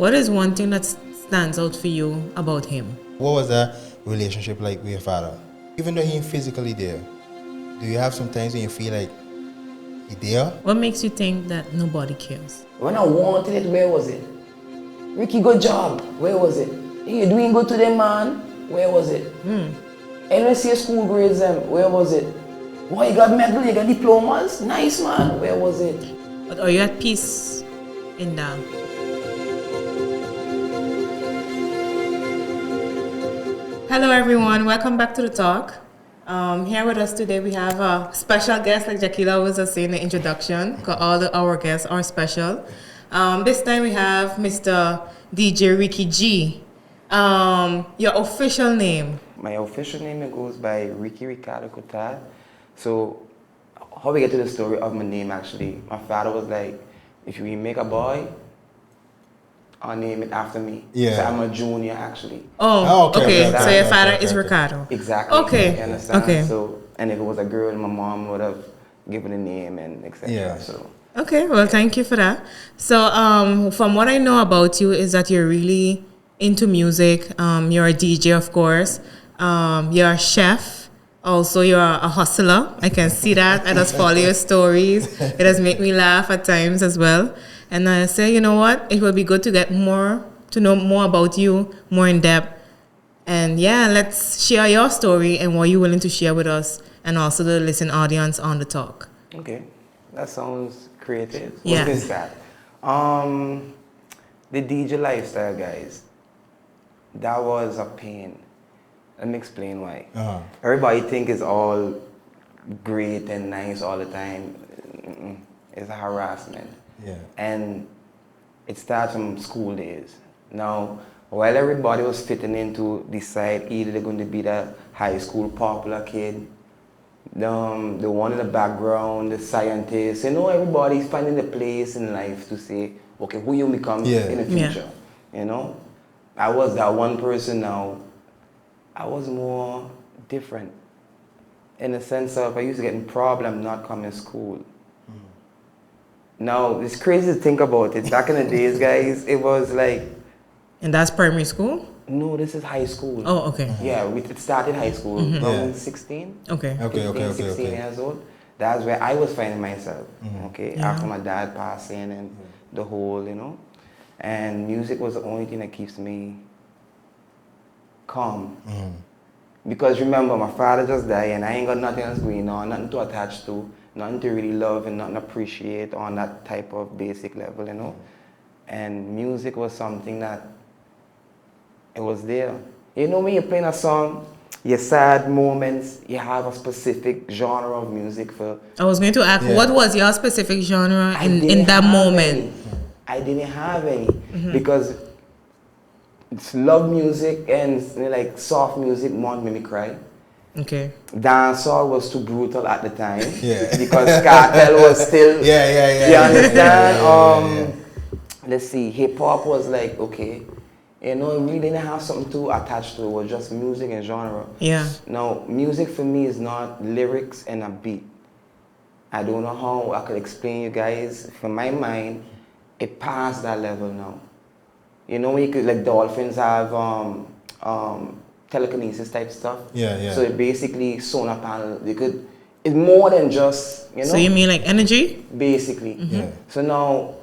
What is one thing that stands out for you about him? What was that relationship like with your father? Even though he ain't physically there, do you have sometimes when you feel like he there? What makes you think that nobody cares? When I wanted it, where was it? Ricky, good job. Where was it? You doing good today, man? Where was it? And when I see your school grades, where was it? Boy, you got medal, you got diplomas? Nice, man. Where was it? But are you at peace in that? Hello everyone, welcome back to the talk. Here with us today we have a special guest, like Jaquila was saying in the introduction, because all our guests are special. This time we have Mr. DJ Ricky G. Your official name? My official name, it goes by Ricky Ricardo Cotard. So, how we get to the story of my name actually, my father was like, if you make a boy, I'll name it after me. Yeah. So I'm a junior actually. Oh, okay. So your father okay, is okay. Ricardo. Exactly. Okay. You understand? Okay. So, and if it was a girl, my mom would have given a name and etc. Yeah. So. Okay, well, thank you for that. So, from what I know about you is that you're really into music. You're a DJ, of course. You're a chef. Also, you're a hustler. I can see that. I just follow your stories. It does make me laugh at times as well. And I say, you know what? It will be good to know more about you, more in depth. And yeah, let's share your story and what you're willing to share with us and also the listening audience on the talk. Okay, that sounds creative. Yeah. What is that? The DJ lifestyle, guys. That was a pain. Let me explain why. Everybody think it's all great and nice all the time. It's a harassment. Yeah. And it starts from school days. Now, while everybody was fitting in to decide either they're going to be the high school popular kid, the one in the background, the scientist, everybody's finding the place in life to say, okay, who you become in the future, I was that one person now. I was more different in the sense of I used to get in problem not coming to school. Now, it's crazy to think about it. Back in the days, guys, it was like... And that's primary school? No, this is high school. Oh, okay. Yeah, it started high school around 16. Okay. 16 years old. That's where I was finding myself, after my dad passing and the whole, And music was the only thing that keeps me calm. Because remember, my father just died and I ain't got nothing else going on, nothing to attach to, nothing to really love and nothing to appreciate on that type of basic level, And music was something that, it was there. When you're playing a song, your sad moments, you have a specific genre of music for... I was going to ask, what was your specific genre in that moment? I didn't have any because it's love music and like soft music won't make me cry. Okay. Dancehall was too brutal at the time. Yeah. Because cartel was still... Yeah. You understand? Let's see, hip hop was like, okay, it really didn't have something too attached to it. It was just music and genre. Yeah. Now, music for me is not lyrics and a beat. I don't know how I could explain you guys. For my mind, it passed that level now. When you could, like dolphins have telekinesis type stuff. Yeah. So it basically sonar panel. It's more than just, So you mean like energy? Basically. Yeah. So now,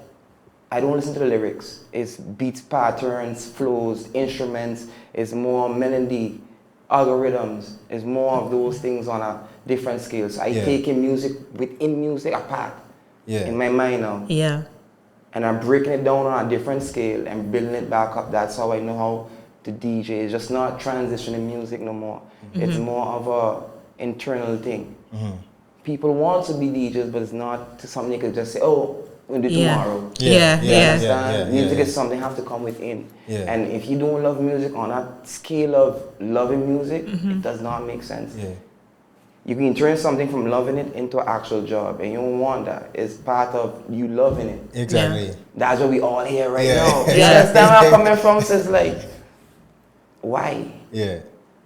I don't listen to the lyrics. It's beats, patterns, flows, instruments. It's more melody, algorithms. It's more of those things on a different scale. So I take in music within music apart in my mind now. Yeah. And I'm breaking it down on a different scale and building it back up. That's how I know how to DJ. It's just not transitioning music no more. It's more of a internal thing. People want to be DJs, but it's not something you could just say, oh, we'll do tomorrow. Yeah. Music is something have to come within. Yeah. And if you don't love music on that scale of loving music, it does not make sense. Yeah. You can turn something from loving it into an actual job, and you don't want that. It's part of you loving it. Exactly. That's what we all hear right now. You Yeah. understand where I'm coming from? So it's like, why? Yeah.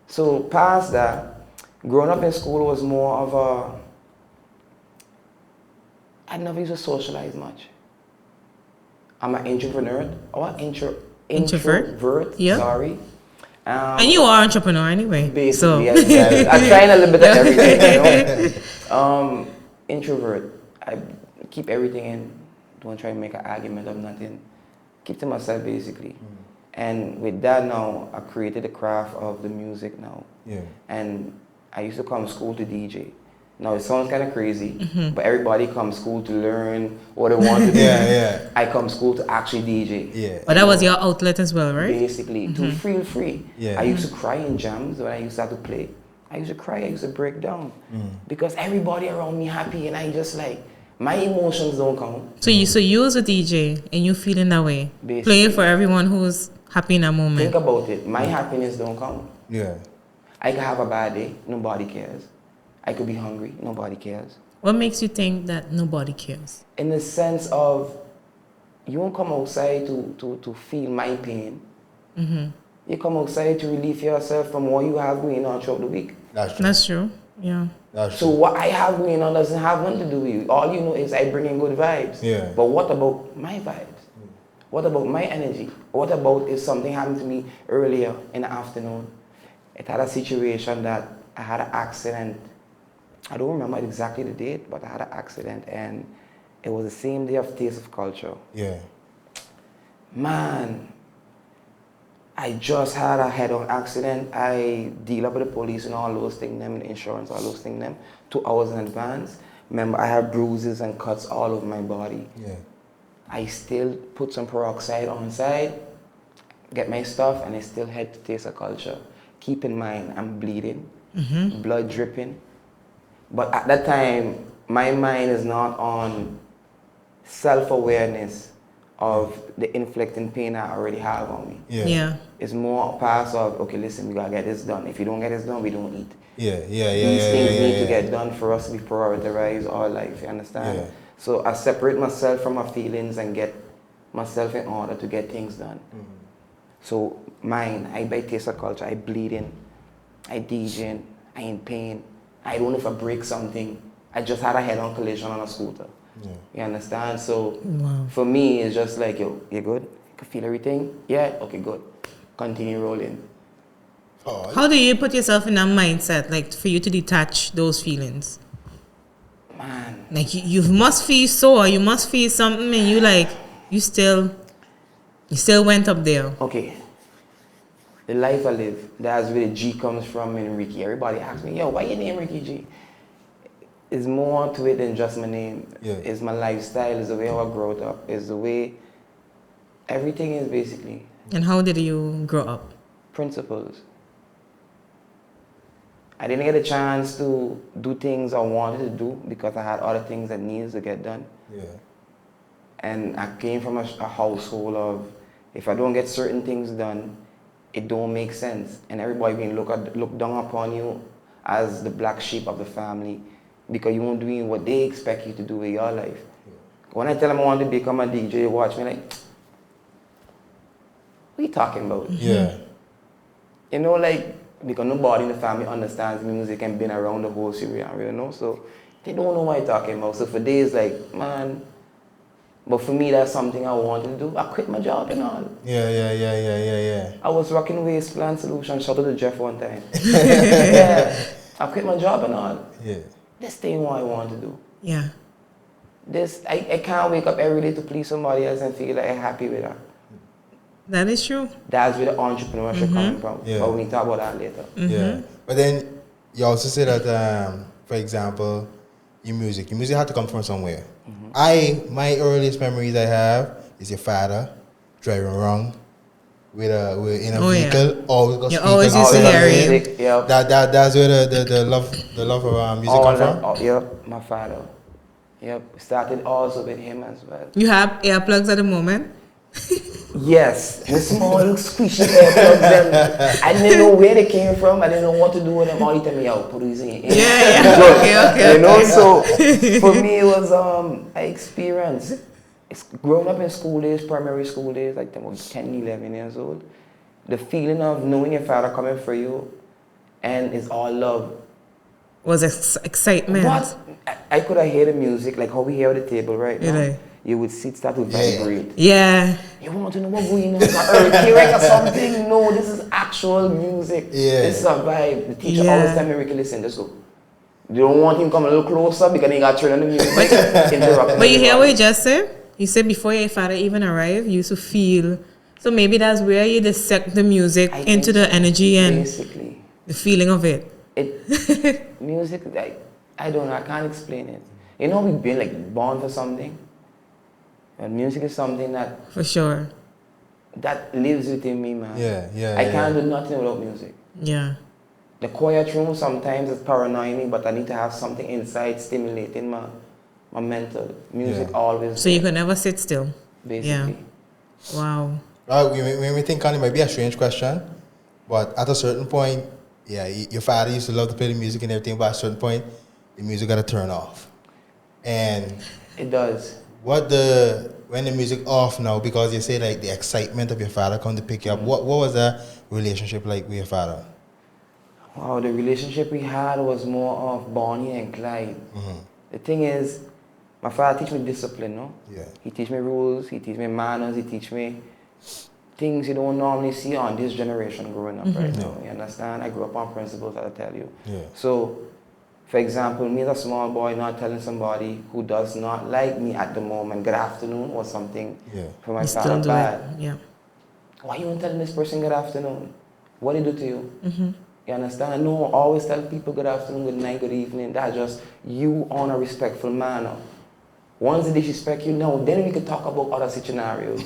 So past that, growing up in school was more of I never used to socialize much. I'm an introvert. Or Introvert? introvert. Yeah. Sorry. And you are entrepreneur anyway. Basically, So. I'm trying a little bit of everything. Introvert. I keep everything in. Don't try to make an argument of nothing. Keep to myself basically. And with that now, I created the craft of the music now. Yeah. And I used to come to school to DJ. Now it sounds kind of crazy, but everybody comes to school to learn what they want to do. Yeah. I come to school to actually DJ. Yeah. But that was your outlet as well, right? Basically, to feel free. Yeah. I used to cry in jams when I used to have to play. I used to cry, I used to break down. Because everybody around me happy and I just like, my emotions don't count. So you as a DJ and you feeling that way. Basically. Play it for everyone who's happy in that moment. Think about it. My happiness don't count. Yeah. I could have a bad day, nobody cares. I could be hungry, nobody cares. What makes you think that nobody cares? In the sense of, you won't come outside to feel my pain. You come outside to relieve yourself from what you have going on throughout the week. That's true. That's true. Yeah. That's So true. what I have going on doesn't have nothing to do with you. All you know is I bring in good vibes. Yeah. But what about my vibes? What about my energy? What about if something happened to me earlier in the afternoon? It had a situation that I had an accident. I don't remember exactly the date, but I had an accident and it was the same day of Taste of Culture. Yeah. Man, I just had a head-on accident. I deal up with the police and all those things, them, the insurance, all those things, them, 2 hours in advance. Remember, I have bruises and cuts all over my body. Yeah. I still put some peroxide on side, get my stuff, and I still head to Taste of Culture. Keep in mind, I'm bleeding, blood dripping. But at that time, my mind is not on self-awareness of the inflicting pain I already have on me. Yeah. It's more past of, okay, listen, we gotta get this done. If you don't get this done, we don't eat. These things need to get done for us to be prioritized our life, you understand? Yeah. So I separate myself from my feelings and get myself in order to get things done. So mine, I buy Taste of Culture, I bleeding, I DJing, I in pain. I don't know if I break something. I just had a head-on collision on a scooter. Yeah. You understand? So Wow. for me, it's just like, yo, you good? You can feel everything? Yeah? Okay, good. Continue rolling. Oh, How do you put yourself in that mindset, like for you to detach those feelings? Man, Like you must feel sore, you must feel something, and you still went up there. okay. The life I live, that's where the G comes from in Ricky. Everybody asks me, yo, why your name Ricky G? It's more to it than just my name. Yeah. It's my lifestyle, it's the way I grew up, it's the way everything is basically. And how did you grow up? Principles. I didn't get a chance to do things I wanted to do because I had other things that needed to get done. yeah. And I came from a household of, if I don't get certain things done, it don't make sense. And everybody being look down upon you as the black sheep of the family because you won't doing what they expect you to do with your life. When I tell them I want to become a DJ, they watch me like, what are you talking about? Yeah. You know, like, because nobody in the family understands music and been around the whole Syria, you know, so they don't know what you're talking about. So for days, like, man, but for me, that's something I wanted to do. I quit my job and all. Yeah. I was rocking Waste Plan Solutions, shout out to Jeff one time. Yeah, I quit my job and all. Yeah. This thing what I want to do. Yeah. This, I can't wake up every day to please somebody else and feel like I'm happy with that. That is true. That's where the entrepreneurship coming from. Yeah. But we can talk about that later. Yeah. But then you also say that, for example, your music had to come from somewhere. My earliest memories I have is your father driving wrong in a vehicle. Always You got always speakers used to on hear it. him. Yep. That's where the love of music All come that, from. yep, my father. Yep, started also with him as well. You have earplugs at the moment? Yes, the small squishy earplugs. Them. I didn't know where they came from. I didn't know what to do with them. All the time, yo, put these in. Yeah. Okay. You know, so for me it was an experience. It's growing up in school days, primary school days, like I was 10, 11 years old. The feeling of knowing your father coming for you, and it's all love. Was excitement. What? I could have heard the music, like how we hear at the table right now. Really? you would see it start to vibrate. Yeah. You want to know what's going on? Earthquake or something? No, this is actual music. Yeah. This is a vibe. The teacher always tell me, Ricky, listen, just go. You don't want him come a little closer because he got turned on the music. But you hear what you just said? You said before your father even arrived, you used to feel. So maybe that's where you dissect the music into the energy and basically the feeling of it. Music, I don't know, I can't explain it. You know, we've been like born for something. And music is something that... For sure. That lives within me, man. I can't do nothing without music. Yeah. The quiet room sometimes is paranoid me, but I need to have something inside stimulating my mental. Music always. So you can never sit still. Basically. Yeah. Wow. When we think on it, might be a strange question, but at a certain point, your father used to love to play the music and everything, but at a certain point, the music got to turn off. And it does. When the music off now, because you say like the excitement of your father come to pick you up, what was that relationship like with your father? Wow, the relationship we had was more of Bonnie and Clyde. The thing is, my father teach me discipline, no? Yeah. He teach me rules, he teach me manners, he teach me things you don't normally see on this generation growing up right now. You understand? I grew up on principles, I'll tell you. Yeah. So, for example, me as a small boy not telling somebody who does not like me at the moment, good afternoon or something, for my father bad. Yeah. Why you not telling this person good afternoon? What did he do to you? You understand? I know I always tell people good afternoon, good night, good evening. That's just you on a respectful manner. Once they disrespect you, now then we can talk about other scenarios.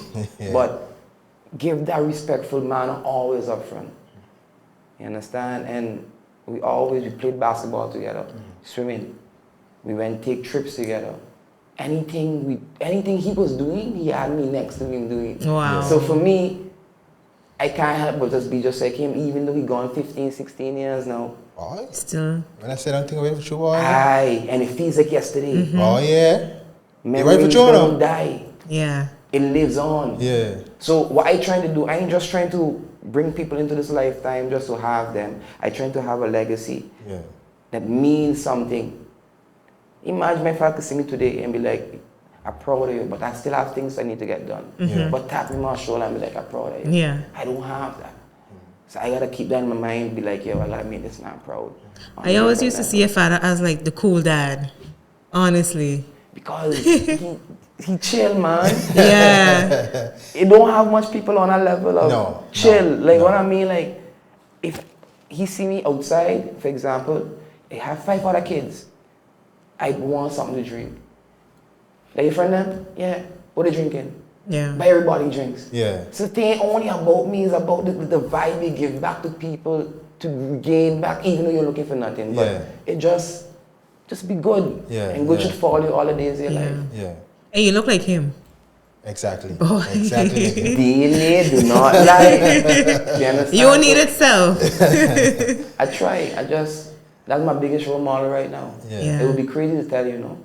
But give that respectful manner always up front. You understand? And we played basketball together, swimming. We went take trips together. Anything he was doing, he had me next to him doing. Wow. So for me, I can't help but just be just like him, even though he gone 15, 16 years now. Boy. Still. When I say don't think about it for you, boy. Aye, and it feels like yesterday. Oh yeah. Memories don't die. Yeah. It lives on. Yeah. So what I trying to do, I ain't just trying to bring people into this lifetime just to have them. I trying to have a legacy that means something. Imagine if I could see me today and be like, I'm proud of you, but I still have things I need to get done. But tap me on my shoulder and be like, I'm proud of you. Yeah. I don't have that. So I gotta keep that in my mind, be like, yo, I gotta make this man proud. I always used to see your father as like the cool dad, honestly. Because he chill, man. Yeah. He don't have much people on a level of chill. What I mean, like, if he see me outside, for example, I have 5 other kids. I want something to drink. Like your friend them? Yeah. What are they drinking? Yeah. But everybody drinks. Yeah. So the thing only about me is about the vibe we give back to people to gain back, even though you're looking for nothing. But it just be good. Yeah. And good should follow you all the days of your life. Yeah. And you look like him. Exactly. Oh. Exactly. DNA do not lie. You understand? You don't need it self. I try. That's my biggest role model right now. Yeah. It would be crazy to tell you, no.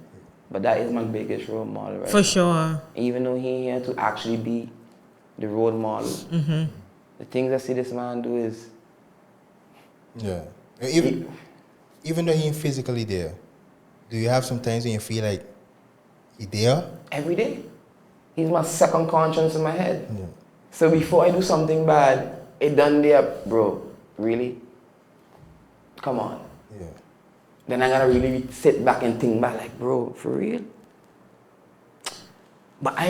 But that is my biggest role model right now. For sure. Even though he ain't here to actually be the role model. The things I see this man do is... Yeah. Even though he ain't physically there, do you have some times when you feel like he there? Every day. He's my second conscience in my head. Yeah. So before I do something bad, it done there, bro. Really? Come on. Yeah. Then I gotta really sit back and think back like, bro, for real? But I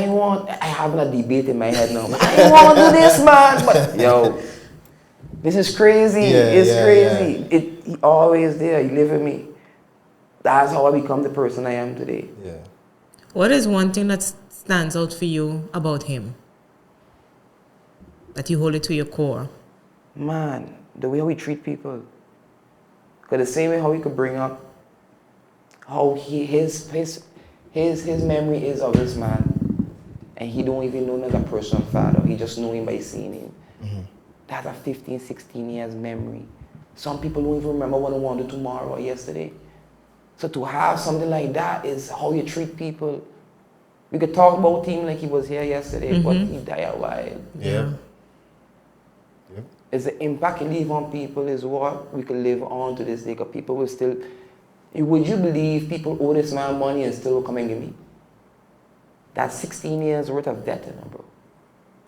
having a debate in my head now. But I ain't want to do this, man. But yo, this is crazy. It's crazy. He always there. He live with me. That's how I become the person I am today. Yeah. What is one thing that stands out for you about him? That you hold it to your core? Man, the way we treat people. Because the same way how he could bring up how his memory is of this man. And he don't even know him as a personal father. He just know him by seeing him. That's a 15, 16 years memory. Some people don't even remember what they want to do tomorrow or yesterday. So to have something like that is how you treat people. We could talk about him like he was here yesterday, but he died a while. Yeah. It's the impact he leave on people is what we could live on to this day. Because people will still... Would you believe people owe this man money and still will come and give me? That's 16 years worth of debt, you know, bro.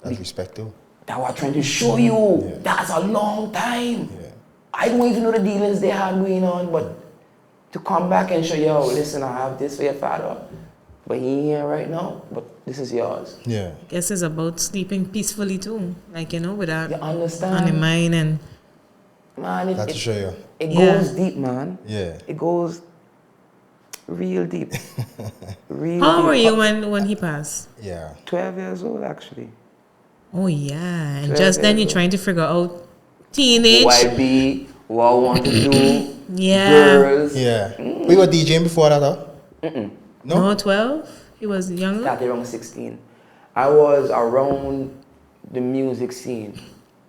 That's respect too. That's what I'm trying to show you. Yeah. That's a long time. Yeah. I don't even know the dealings they had going on, but to come back and show, yo, listen, I have this for your father, but he ain't here right now, but this is yours. Yeah. Guess it's about sleeping peacefully too, like, you know, without You on the understand? mind and Man, That's to show you. it Yeah. goes deep, man. Yeah. It goes real deep. Real How deep. old were you when he passed? Yeah. 12 years old, actually. Oh yeah, and 12 just then years you're old. trying to figure out teenage. Who I be, what I want to do, Yeah. girls. Yeah. We were DJing before that, huh? No, 12. He was younger. Started around 16. I was around the music scene.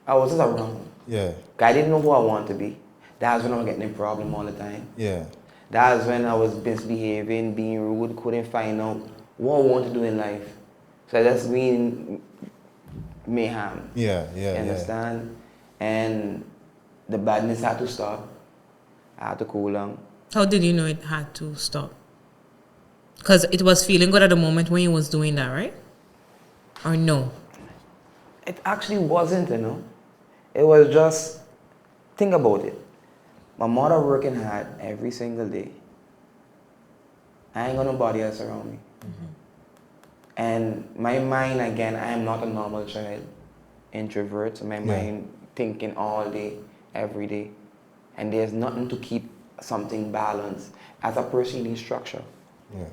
I was just around. Yeah. I didn't know who I wanted to be. That's when I was getting in problem all the time. Yeah. That's when I was misbehaving, being rude, couldn't find out what I wanted to do in life. So that's been mayhem. Yeah. You Yeah. Yeah. understand? And the badness had to stop. I had to cool down. How did you know it had to stop? Because it was feeling good at the moment when you was doing that, right? Or no? It actually wasn't, you know. It was just, think about it. My mother working hard every single day. I ain't got nobody else around me. And my mind, again, I am not a normal child. Introvert, so my mind thinking all day, every day. And there's nothing to keep something balanced. As a person, you need structure. Yeah.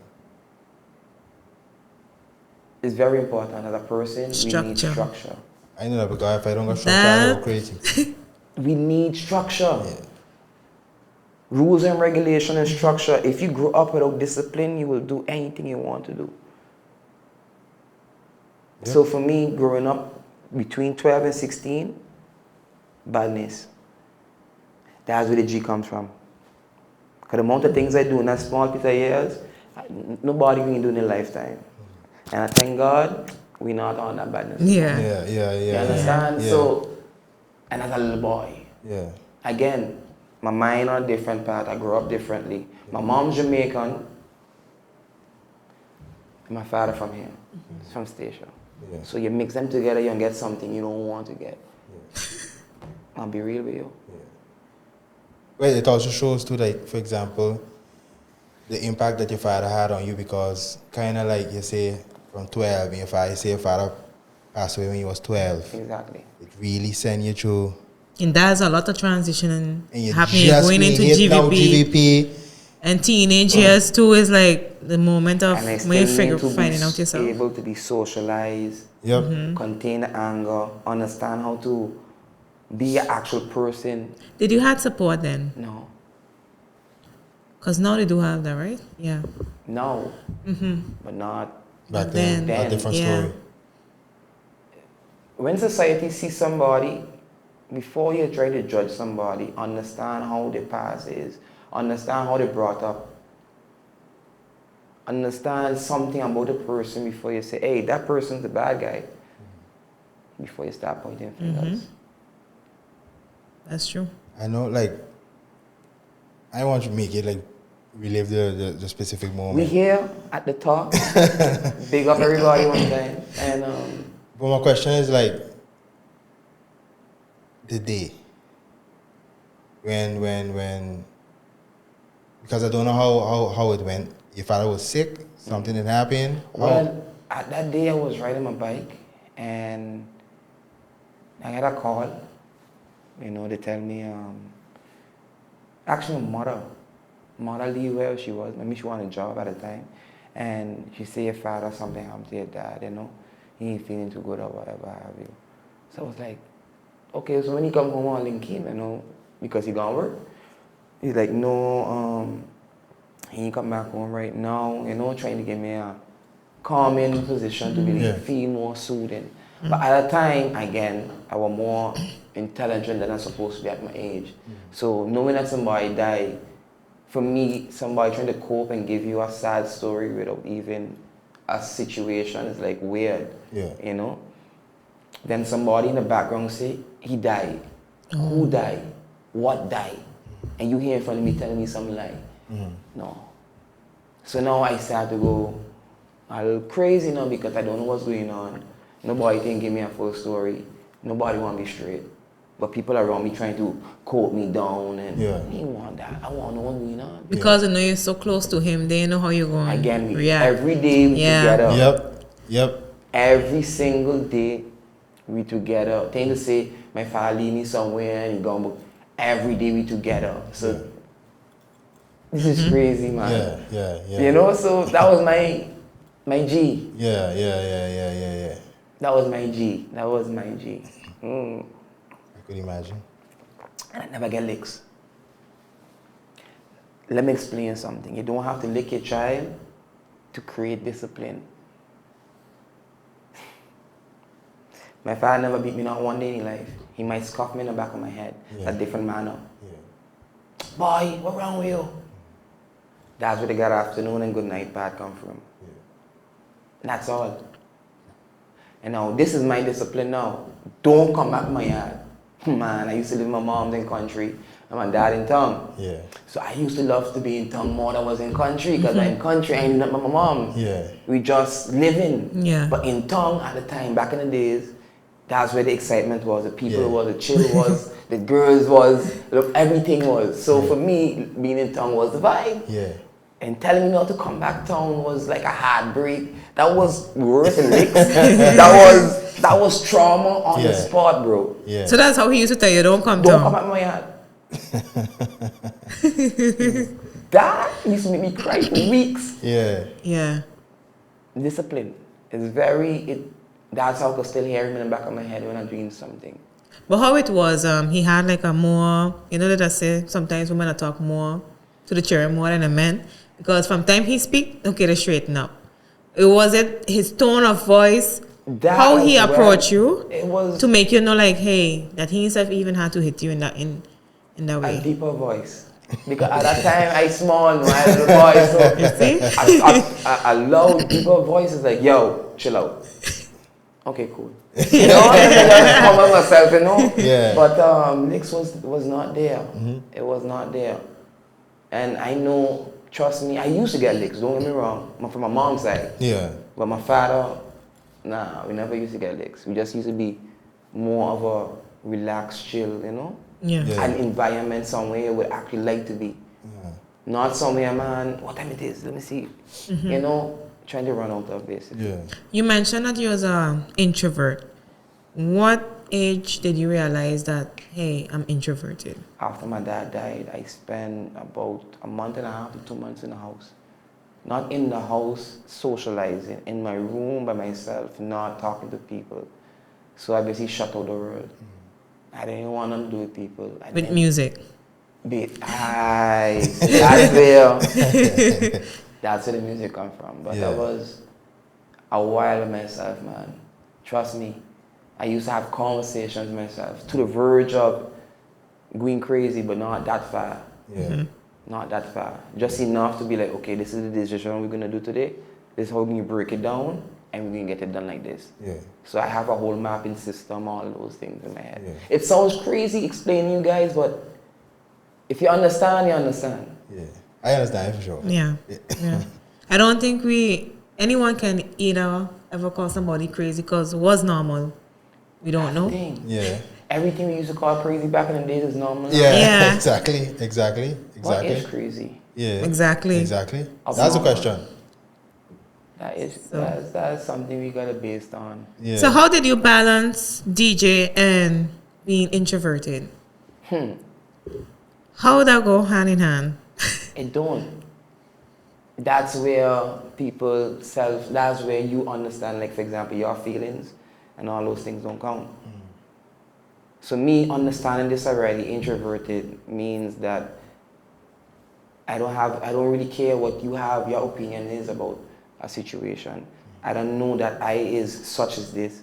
It's very important. As a person, we need Structure. structure. I know that because if I don't go structure, I go crazy. We need structure. Yeah. Rules and regulation and structure. If you grow up without discipline, you will do anything you want to do. Yeah. So for me, growing up between 12 and 16, badness. That's where the G comes from. Because the amount of things I do in that small piece of years, nobody can do in a lifetime. And I thank God, we're not on that badness. Yeah. Yeah. Yeah. You Yeah. understand? Yeah. So, and as a little boy, Yeah. again, my mind on a different path. I grew up differently. My mom's Jamaican, and my father from here, from Statia. Yeah. So you mix them together, you get something you don't want to get. I'll be real with you. Well, it also shows too, like, for example, the impact that your father had on you because kind of like you say from 12, and you say your father passed away when you was 12. Exactly. It really sent you through. And there's a lot of transition And you happening, just going being into hit now GVP. And teenage years too is like the moment of And I when you still need to finding be out yourself. able to be socialized, Yep. contain the anger, understand how to be an actual person. Did you have support then? No. Because now they do have that, right? Yeah. No. But not. Back Then- then, a different yeah. story. When society sees somebody, before you try to judge somebody, understand how their past is, understand how they brought up, understand something about the person before you say, hey, that person's the bad guy, before you start pointing fingers. That's true. I know, like, I want to make it like relive the specific moment. We here at the top, big up everybody one time, and But my question is like the day when because I don't know how it went. Your father was sick, something had happened. well, at that day I was riding my bike, and I got a call. You know, they tell me, actually my mother leave where she was. Maybe she wanted a job at the time. And she said your father, something happened to your dad, you know. He ain't feeling too good or whatever have you. So I was like, okay, so when he come home, I'll link him, you know, because he gone work. He's like, no, he ain't come back home right now, you know, trying to give me a calming position to really feel more soothing. But at the time, again, I was more intelligent than I'm supposed to be at my age. So knowing that somebody died, for me, somebody trying to cope and give you a sad story without even a situation is like weird, you know? Then somebody in the background say, he died. Who died? What died? And you here in front of me telling me something like, no. So now I start to go, a little crazy now because I don't know what's going on. Nobody can give me a full story. Nobody want me straight. But people around me trying to quote me down and I didn't want that. I want to know what's going on. Because you know you're so close to him, they know how you're going. Again, every day we together. Yep. Every single day we together. Thing to say, my father leave me somewhere and he gone, but every day we together. So this is crazy, man. Yeah. You know, so that was my G. Yeah. That was my G. I could imagine. And I never get licks. Let me explain something. You don't have to lick your child to create discipline. My father never beat me not one day in his life. He might scuff me in the back of my head. A different manner. Boy, what wrong with you? That's where the good afternoon and good night part come from. That's all. And now, this is my discipline now. Don't come back to my yard. Man, I used to live with my mom in country and my dad in town. So I used to love to be in town more than I was in country because in country I ain't met my mom. We just living. But in town at the time, back in the days, that's where the excitement was, the people was, the chill was, the girls was, everything was. So for me, being in town was the vibe. And telling me not to come back town was like a heartbreak. That was worse than licks. that was trauma on the spot, bro. So that's how he used to tell you, don't come Don't come back to my yard. That used to make me cry for weeks. Discipline is that's how I could still hear him in the back of my head when I'm doing something. But how it was, he had like a more, you know that I say sometimes women talk more to the children more than the men. Because from time he speak, okay, they straighten up. It wasn't his tone of voice, how he approached you, it was to make you know like, hey, that he himself even had to hit you in that way. A deeper voice. Because at that time I small, my little voice. So you see? a loud, deeper voice is like, yo, chill out. Okay, cool. You know, I just cover myself, you know. But Nix was not there. It was not there. And I know, trust me, I used to get licks, don't get me wrong, from my mom's side. But my father, nah, we never used to get licks. We just used to be more of a relaxed, chill, you know? An environment somewhere you would actually like to be. Not somewhere, man, what time it is? Let me see. You know, trying to run out of basically. You mentioned that you was an introvert. What age did you realize that, hey, I'm introverted? After my dad died, I spent about a month and a half to 2 months in the house. Not in the house socializing, in my room by myself, not talking to people. So I basically shut out the world. I didn't want nothing to do with people. With music? That's where the music come from. But that was a while of myself, man. Trust me. I used to have conversations with myself to the verge of going crazy, but not that far. Not that far. Just enough to be like, okay, this is the decision we're going to do today. This is how we're going to break it down, and we're going to get it done like this. So I have a whole mapping system, all those things in my head. It sounds crazy explaining you guys, but if you understand, you understand. I understand for sure. I don't think anyone can either ever call somebody crazy because it was normal. We don't know. Everything we used to call crazy back in the days is normal. Exactly. What is crazy? Exactly. That's the question. That's something we gotta base on. So how did you balance DJ and being introverted? How would that go hand in hand? It don't. That's where that's where you understand, like for example, your feelings and all those things don't count. So me understanding this already, introverted, means that I don't really care what your opinion is about a situation. I don't know that I is such as this.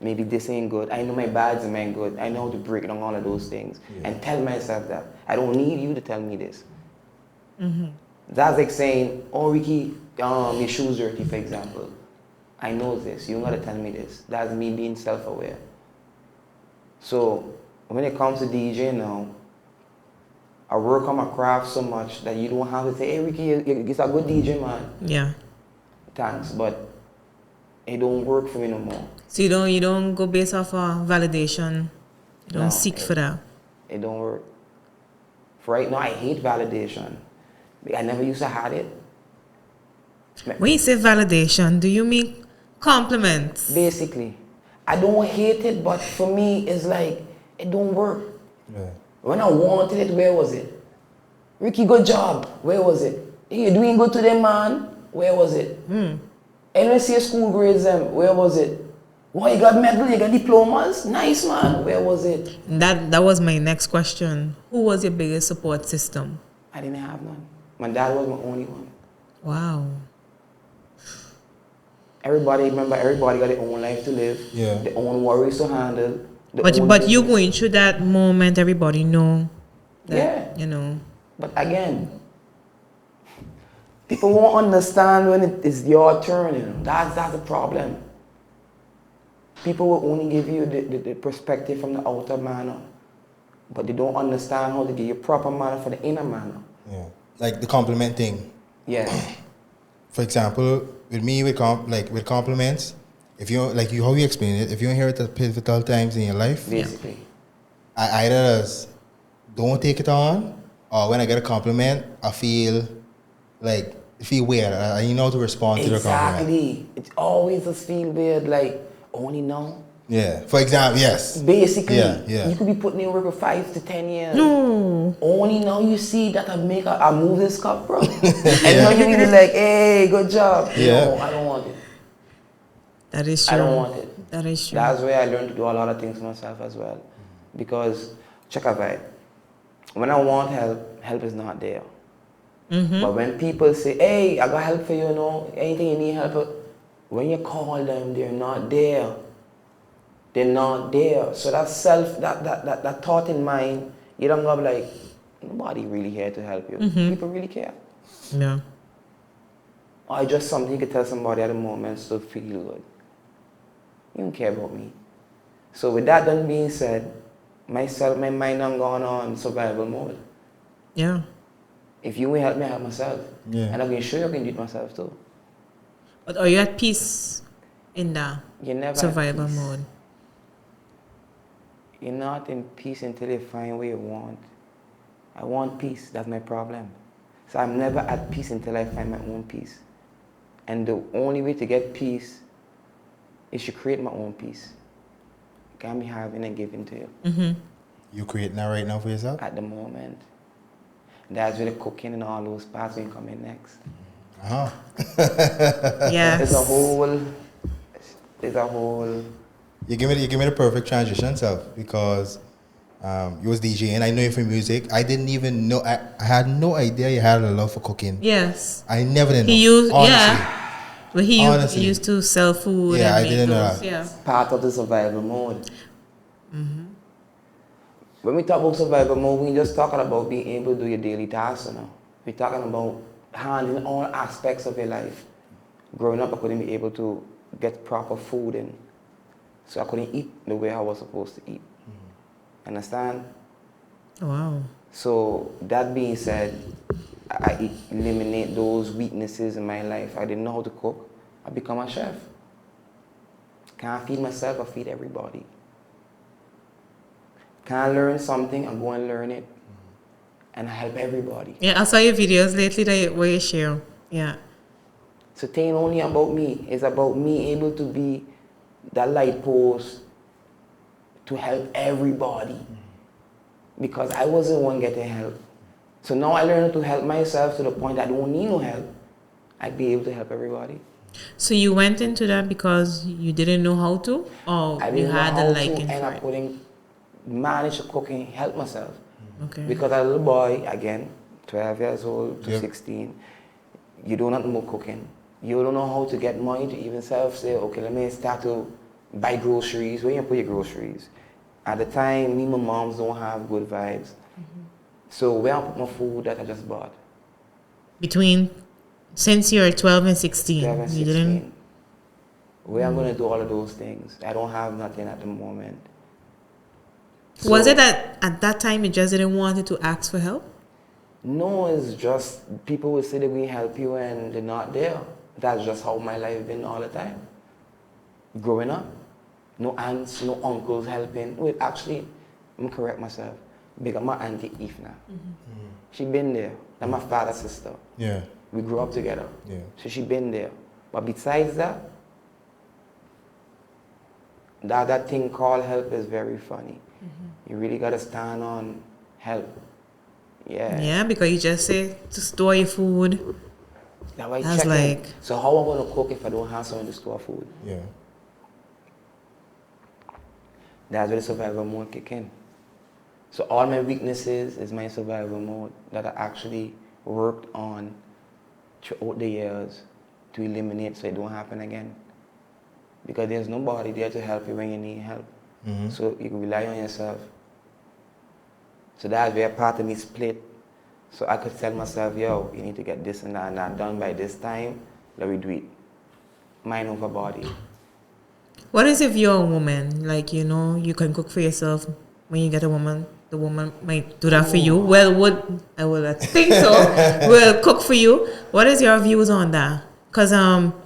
Maybe this ain't good. I know my bads and my good. I know how to break down all of those things and tell myself that. I don't need you to tell me this. That's like saying, oh Ricky, your shoes dirty, for example. I know this. You don't gotta tell me this. That's me being self-aware. So when it comes to DJ now, I work on my craft so much that you don't have to say, hey Ricky, you're a good DJ, man. thanks, but it don't work for me no more. So you don't go based off validation. You don't No, seek for that. It don't work. For right now, I hate validation. I never used to have it. When you say validation, do you mean compliments? Basically, I don't hate it, but for me, it's like it don't work. Yeah. When I wanted it, where was it? Ricky, good job. Where was it? Hey, you're doing good today, man. Where was it? NSC school grades, where was it? Why you got medal, you got diplomas? Nice, man. Where was it? That was my next question. Who was your biggest support system? I didn't have none. My dad was my only one. Wow. Everybody got their own life to live. Yeah. Their own worries to handle. But you going through that moment, everybody know that, Yeah. you know. But again, people won't understand when it is your turn, you know. That's the problem. People will only give you the perspective from the outer manner, but they don't understand how to give you proper manner for the inner manner. Yeah. Like the compliment thing. Yes. For example, with me, with compliments, if you how you explain it, if you don't hear it at pivotal times in your life, Basically. I either just don't take it on, or when I get a compliment, I feel weird. I know how to respond to the compliment. Exactly. It always just feel weird, like, only now. Yeah. For example, yes. Basically, Yeah. you could be putting in work for 5 to 10 years. No. Only now you see that I move this cup, bro. And now you be like, hey, good job. Yeah. No, I don't want it. That is true. I don't want it. That is true. That's where I learned to do a lot of things myself as well. Because, check out vibe. When I want help is not there. But when people say, hey, I got help for you, anything you need help with, when you call them, they're not there. They're not there. So that that thought in mind, you don't go like, nobody really here to help you. People really care. Yeah. Or just something you could tell somebody at the moment to feel good. You don't care about me. So with that done being said, my mind done gone on survival mode. Yeah. If you will help me, I help myself. Yeah. And I can show you I can do it myself too. But are you at peace in that You're never survival at peace. mode? You're not in peace until you find what you want. I want peace. That's my problem. So I'm never at peace until I find my own peace. And the only way to get peace is to create my own peace. Can't be having and giving to you. You creating that right now for yourself? At the moment. That's where the cooking and all those parts will come in next. Yes. There's a whole. You give me the perfect transition, self, because you was DJing. I know you from music. I didn't even know. I had no idea you had a love for cooking. Yes. I never did know. He used, honestly. yeah. But he used to sell food. Yeah, and I make didn't know those, that. yeah. Part of the survival mode. When we talk about survival mode, we ain't just talking about being able to do your daily tasks, you know. We're talking about handling all aspects of your life. Growing up, I couldn't be able to get proper food in. So I couldn't eat the way I was supposed to eat. Understand? Wow. So that being said, I eliminate those weaknesses in my life. I didn't know how to cook. I become a chef. Can't feed myself, I feed everybody. Can't learn something, I go and learn it. And I help everybody. Yeah, I saw your videos lately where you share. Yeah. So it ain't only about me. It's about me able to be that light post to help everybody. Because I wasn't one getting help. So now I learned to help myself to the point I don't need no help. I'd be able to help everybody. So you went into that because you didn't know how to? Or I you didn't know had how the to liking end for up it? putting, manage cooking, help myself. Okay. Because as a little boy, again, 12 years old to Yep. 16, you do not know cooking. You don't know how to get money to even say, okay, let me start to buy groceries. Where you put your groceries? At the time, me and my moms don't have good vibes. So where I put my food that I just bought? Since you're 12 and 16, 12 and you 16. didn't? Where I'm going to do all of those things. I don't have nothing at the moment. Was So- it that at that time you just didn't want to ask for help? No, it's just people will say they're going to help you and they're not there. that's just how my life been all the time. Growing up, no aunts, no uncles helping. Wait, actually, I'm gonna correct myself. Because my auntie Eve now. She been there. That's my father's sister. Yeah. We grew up together. Yeah. So she been there. But besides that, that thing called help is very funny. You really gotta stand on help. Yeah. Yeah, because you just say to store your food. That's why That's check like- in. So how am I gonna cook if I don't have someone to store food? Yeah. That's where the survival mode kick in. So all my weaknesses is my survival mode that I actually worked on throughout the years to eliminate so it don't happen again. Because there's nobody there to help you when you need help. So you can rely on yourself. So that's where part of me split. So I could tell myself, yo, you need to get this and that done by this time. Let me do it. Mind over body. What is if you're a woman? Like, you know, you can cook for yourself. When you get a woman, the woman might do that for you. Well, I would think so. Will cook for you. What is your views on that? Because,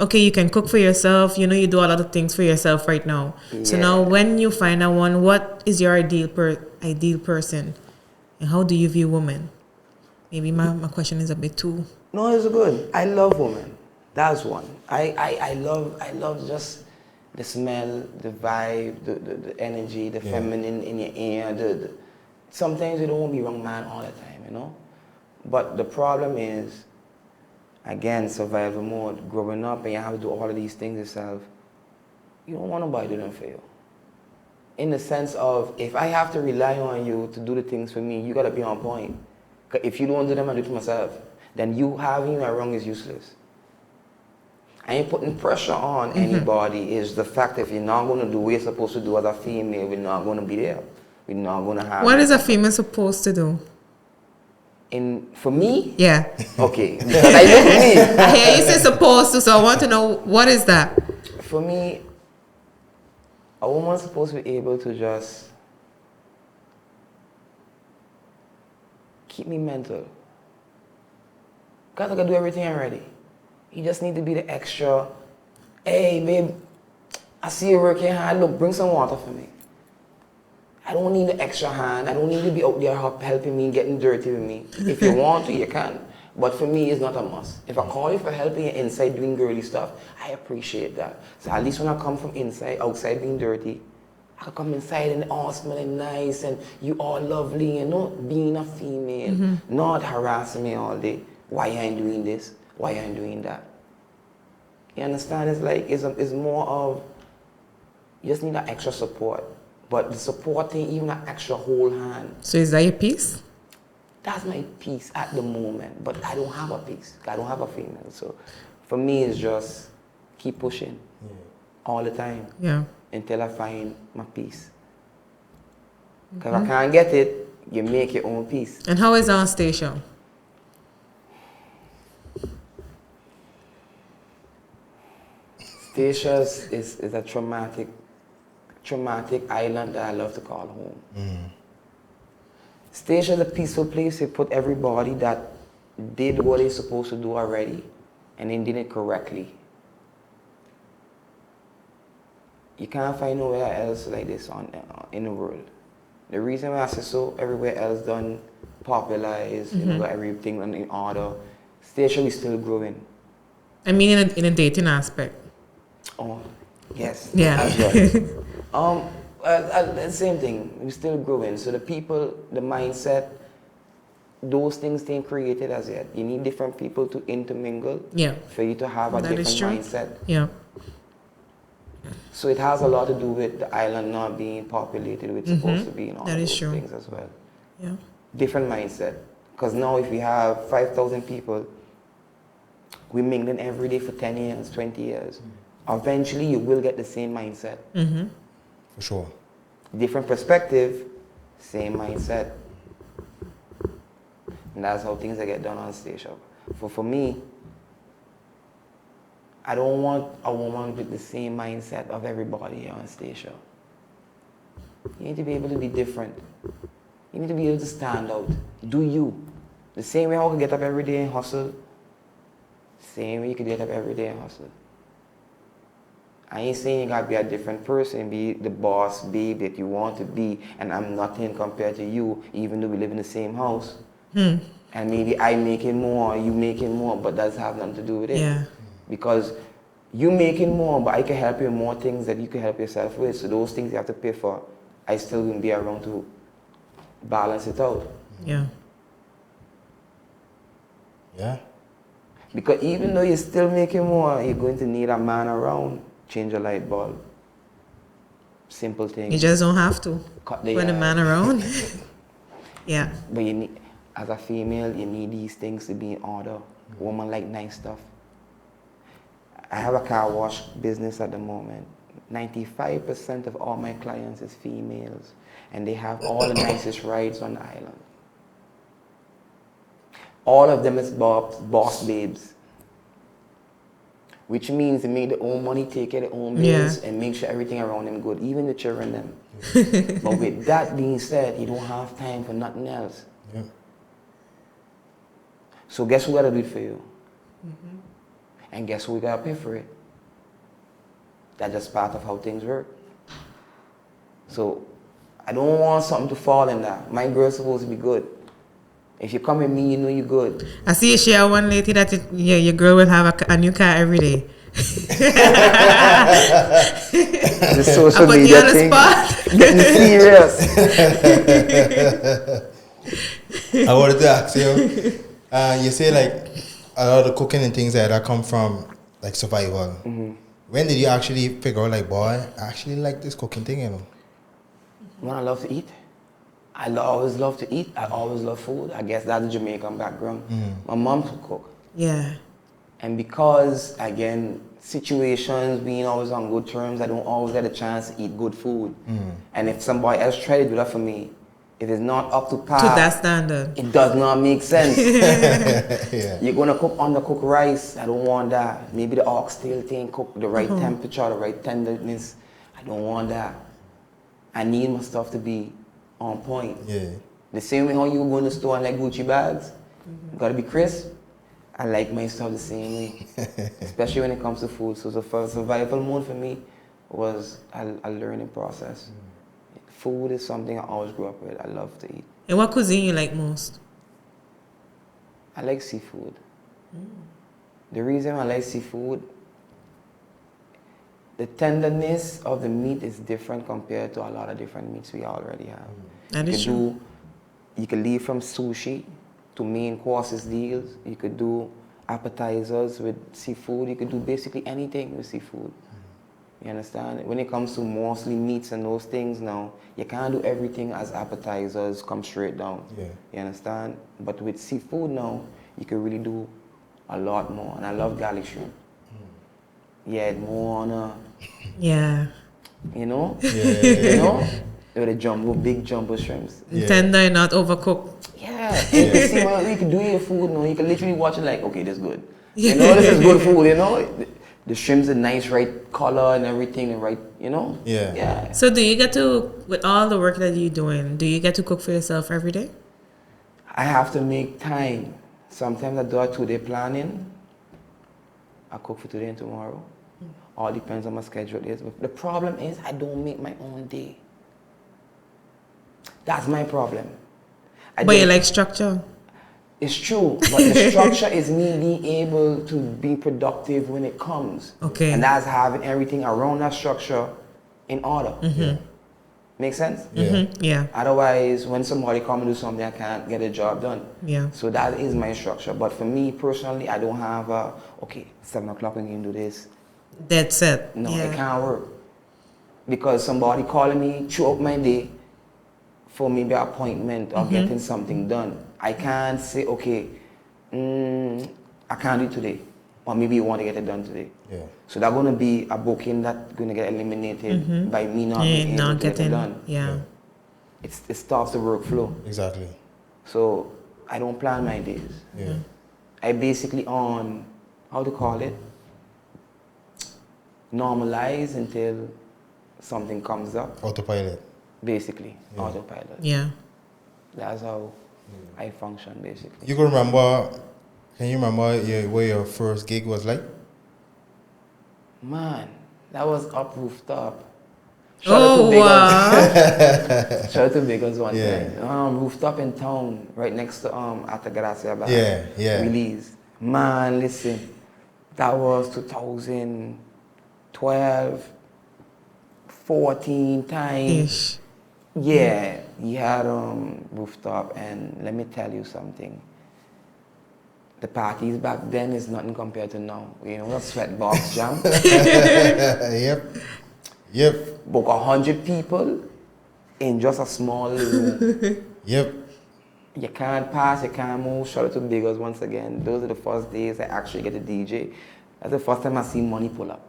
okay, you can cook for yourself. You know, you do a lot of things for yourself right now. Yeah. So now when you find a one, what is your ideal person? And how do you view women? Maybe my question is a bit too... No, it's good. I love women. That's one. I love just the smell, the vibe, the energy, the feminine in your ear. Sometimes you don't want to be wrong man all the time, you know? But the problem is, again, survival mode, growing up and you have to do all of these things yourself, you don't want nobody to do them for you. In the sense of, if I have to rely on you to do the things for me, you got to be on point. 'Cause if you don't do them, I do it to myself. Then you having me wrong is useless. I ain't putting pressure on anybody. Is the fact that if you're not going to do what you're supposed to do as a female, we're not going to be there. We're not going to have... What is a female supposed to do? For me? Yeah. Okay. Because I know for me. I hear you say supposed to, so I want to know, what is that? For me, a woman's supposed to be able to just keep me mental. Because I can do everything already. You just need to be the extra. Hey, babe, I see you working hard. Look, bring some water for me. I don't need the extra hand. I don't need to be out there helping me, getting dirty with me. If you want to, you can. But for me, it's not a must. If I call you for helping you inside doing girly stuff, I appreciate that. So at least when I come from outside being dirty, I can come inside and all smelling nice and you all lovely and not being a female, not harassing me all day. Why you ain't doing this? Why you ain't doing that? You understand? It's like, it's more of, you just need that extra support. But the support thing, even an extra whole hand. So is that your piece? That's my piece at the moment. But I don't have a piece. I don't have a female. So for me, it's just keep pushing all the time. Yeah. Until I find my piece. Because if I can't get it, you make your own piece. And how is Stacia? Stacia is a traumatic island that I love to call home. Stacia is a peaceful place. They put everybody that did what they're supposed to do already and then did it correctly. You can't find nowhere else like this in the world. The reason why I say so, everywhere else done popularized, got everything in order. Stacia is still growing. I mean in a dating aspect. Oh, yes. Yeah. As well. The same thing. We're still growing. So the people, the mindset, those things ain't created as yet. You need different people to intermingle. Yeah. For you to have a different mindset. Yeah. So it has a lot to do with the island not being populated with supposed to be and all those things as well. Yeah. Different mindset. Because now if we have 5,000 people, we're mingling every day for 10 years, 20 years. Eventually you will get the same mindset. For sure. Different perspective, same mindset. And that's how things get done on Stacia. For me, I don't want a woman with the same mindset of everybody here on Stacia. You need to be able to be different. You need to be able to stand out. Do you. The same way I can get up every day and hustle, Same way you could get up every day and hustle. I ain't saying you gotta be a different person, be the boss babe that you want to be, and I'm nothing compared to you, even though we live in the same house. And maybe I making more, you making more, but that's have nothing to do with it. Yeah. Because you making more, but I can help you with more things that you can help yourself with. So those things you have to pay for, I still wouldn't be around to balance it out. Yeah. Yeah. Because even though you're still making more, you're going to need a man around. Change a light bulb. Simple thing. You just don't have to. Cut the When a yard. man around. Yeah. But you need, as a female, you need these things to be in order. Woman like nice stuff. I have a car wash business at the moment. 95% of all my clients is females, and they have all the nicest rides on the island. All of them is boss babes, which means they make their own money, take care of their own bills, and make sure everything around them good, even the children them. But with that being said, you don't have time for nothing else. Yeah. So guess who gotta do it for you? And guess who we gotta pay for it? That's just part of how things work. So I don't want something to fall in that. My girl's supposed to be good. If you come with me, you know you're good. I see you share one lady that your girl will have a new car every day. The social I put you media on the thing. spot. Getting serious. I wanted to ask you, you say like a lot of the cooking and things like that come from like survival. When did you actually figure out like, boy, I actually like this cooking thing, you know? When I love to eat. I always love to eat. I always love food. I guess that's the Jamaican background. My mom could cook. Yeah. And because, again, situations, being always on good terms, I don't always get a chance to eat good food. And if somebody else tried to do that for me, if it's not up to par, To that standard. it does not make sense. Yeah. You're gonna cook undercooked rice. I don't want that. Maybe the oxtail thing, cook the right temperature, the right tenderness. I don't want that. I need my stuff to be on point. Yeah. The same way how you go in the store and like Gucci bags, gotta be crisp. I like my stuff the same way, especially when it comes to food. So the survival mode for me was a learning process. Food is something I always grew up with. I love to eat. And what cuisine you like most? I like seafood. The reason I like seafood, the tenderness of the meat is different compared to a lot of different meats we already have. That is true. You could leave from sushi to main courses deals. You could do appetizers with seafood. You could do basically anything with seafood. You understand? When it comes to mostly meats and those things now, you can't do everything as appetizers, come straight down. Yeah. You understand? But with seafood now, you can really do a lot more. And I love garlic shrimp. Yeah, more on a, Yeah. you know? Yeah. You know? With the big jumbo shrimps. Yeah. Tender and not overcooked. Yeah. You can see what you can do your food now. You can literally watch it like, okay, this is good. You know, this is good food, you know? The shrimps are nice, right color and everything, and right, you know? Yeah. Yeah. So do you get to, with all the work that you're doing, do you get to cook for yourself every day? I have to make time. Sometimes I do a 2-day planning. I cook for today and tomorrow. All depends on my schedule is. But the problem is I don't make my own day. That's my problem. But you like structure? It's true, but the structure is me being able to be productive when it comes. Okay. And that's having everything around that structure in order. Make sense? Yeah. Yeah. Otherwise, when somebody come and do something, I can't get a job done. Yeah. So that is my structure. But for me personally, I don't have a, okay, 7 o'clock we can do this. Dead set. No, Yeah. it can't work. Because somebody calling me throughout my day for maybe an appointment or getting something done. I can't say, okay, I can't do it today. Or maybe you want to get it done today. Yeah. So that's going to be a booking that's going to get eliminated by me not being able Not to get it getting, done. yeah. It stops the workflow. Exactly. So I don't plan my days. Yeah. I basically on, how to call it, normalize until something comes up. Autopilot. Basically, autopilot. Yeah. That's how I function basically. You can remember Can you remember where your first gig was like? Man, that was up rooftop. Oh, wow. Shout out to Biggles one Yeah. time. Rooftop in town, right next to Atagracia Bar. Yeah. Release. Man, listen, that was 2012, 14 time. Ish. Yeah, he had rooftop, and let me tell you something. The parties back then is nothing compared to now. You know, a sweatbox jam. Yep. Book 100 people in just a small room. Yep. You can't pass, you can't move. Shout out to Biggles once again. Those are the first days I actually get a DJ. That's the first time I see money pull up.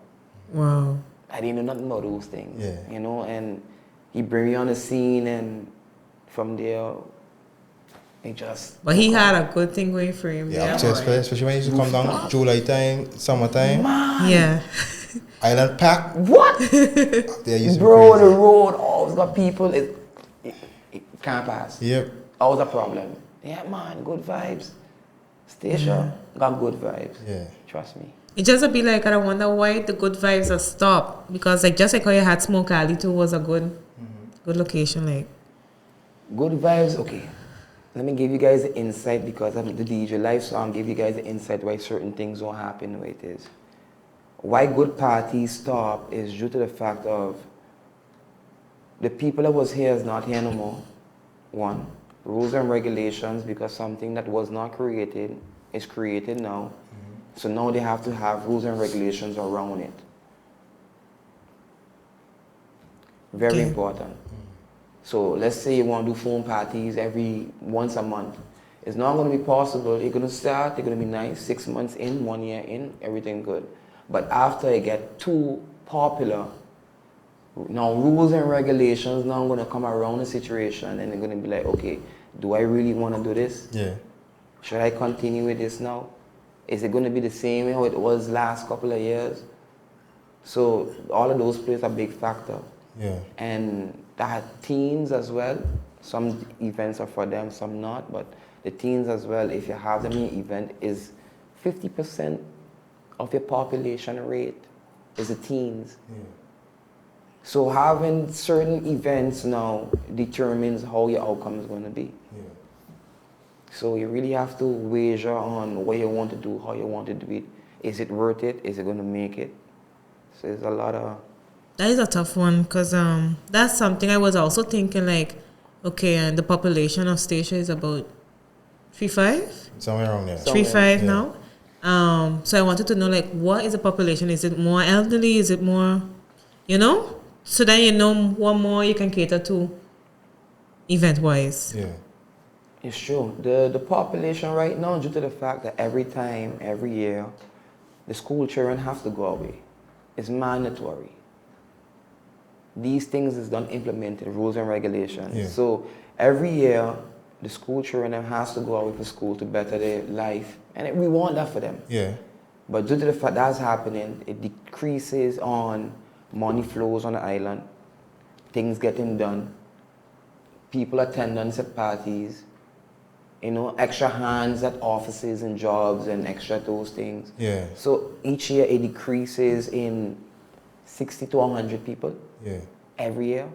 Wow. I didn't know nothing about those things. Yeah. You know, and he bring me on the scene, and from there, it just... But he had a good thing going for him. Yeah, especially when he used to come down July time, summertime. Man. Yeah. Island Pack. What? There used to Bro, be the crazy. road always got people. It can't pass. Yep. Always a problem. Yeah, man, good vibes. Stacia got good vibes. Yeah. Trust me. It just a be like, I wonder why the good vibes are stopped. Because like just like how you had Smoke Alley too was a good location. Like Good vibes, okay. Let me give you guys the insight because I'm the DJ live, so I'll give you guys the insight why certain things don't happen the way it is. Why good parties stop is due to the fact of the people that was here is not here no more. One, rules and regulations, because something that was not created is created now. So now they have to have rules and regulations around it. Very important. So let's say you want to do phone parties once a month. It's not going to be possible. You're going to start, they're going to be nice, 6 months in, 1 year in, everything good. But after it get too popular, now rules and regulations now going to come around the situation, and they're going to be like, okay, do I really want to do this? Yeah. Should I continue with this now? Is it going to be the same how it was last couple of years? So all of those plays a big factor. Yeah. And that teens as well, some events are for them, some not, but the teens as well, if you have them in your event, is 50% of your population rate is the teens. Yeah. So having certain events now determines how your outcome is going to be. Yeah. So you really have to wager on what you want to do, how you want to do it. Is it worth it? Is it going to make it? So there's a lot of... that is a tough one because that's something I was also thinking like, okay, and the population of Stacia is about 3.5? Somewhere around there. 3.5 Yeah. now. So I wanted to know like, what is the population? Is it more elderly? Is it more, you know? So then you know what more you can cater to event-wise. Yeah. It's true. The population right now, due to the fact that every time, every year, the school children have to go away. It's mandatory. These things is done implemented, rules and regulations. Yeah. So every year, the school children has to go away for school to better their life. And we want that for them. Yeah. But due to the fact that's happening, it decreases on money flows on the island, things getting done, people attendance at parties, you know, extra hands at offices and jobs and extra those things. Yeah. So each year it decreases in 60 to 100 people Yeah. every year.